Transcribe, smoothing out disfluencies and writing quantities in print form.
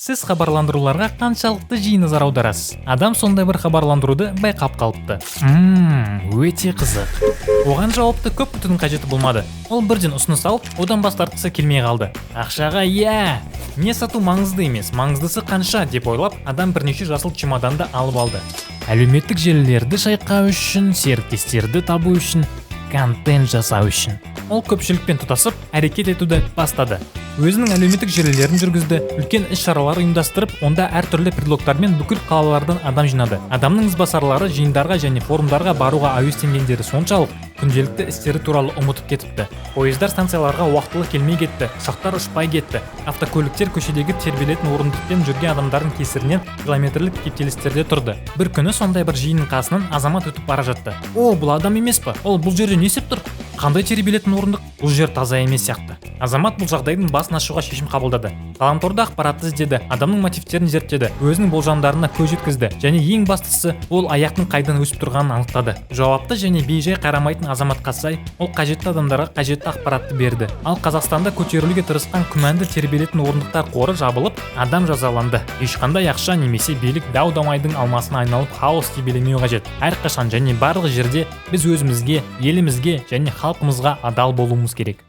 Сіз хабарландыруларға қаншалықты жиі назар аударасыз? Адам сондай бір хабарландыруды байқап қалыпты. Өте қызық. Оған жауапты көп күтудің қажеті болмады. Ол бірден ұсыныс алып, одан бас тартқысы келмей қалды. Ақшаға не сату маңызды емес, маңыздысы қанша деп ойлап, адам бірнеше жасыл чемоданды алып алды. Әлеуметтік желілерді шайқау үшін, серіктестерді табу үшін, контент жасау үшін. Ол көпшілікпен тұтасып, әрекет етуді бастады. Өзінің әлеуметтік желілерін жүргізді, үлкен іс-шаралар ұйымдастырып, онда әртүрлі предлогтармен бүкіл қалалардан адам жинады. Адамның ізбасарлары жиындарға және форумдарға баруға әуестенгендері соншалық, күнделікті істері туралы ұмытып кетіпті. Пойыздар станцияларға уақытылы келмей кетті, ұшақтар ұшпай кетті. Автокөліктер көшедегі тербелетін орындықпен жүрген адамдардың кесірінен километрлік кептелістерде тұрды. Бір күні сондай бір жиынның қасынан азамат өтіп бара жатты. Бұл адам емес пе? Ол бұл жерде не істеп тұр? Қандай тербелетін орындық? Бұл жер таза емес сияқты. Азамат бұл жағдайдың басын ашуға шешім қабылдады. Ғаламторда ақпаратты іздеді, адамның мотивтерін зерттеді, өзінің болжамдарына көз жеткізді және ең бастысы, ол аяқтың қайдан өсіп тұрғанын анықтады. Жауапты және бейжай қарамайтын азаматқа сай, ол қажетті адамдарға қажетті ақпаратты берді. Ал Қазақстанда көтерілуге тырысқан күмәнді тербелетін орындықтар қоры жабылып, адам жазаланды. Ешқандай ақша немесе билік дау-дамайдың алмасына айналып хаос тербелмеу қажет. Әрқашан және барлық жерде біз өзімізге, елімізге және халқымызға адал болуымыз керек.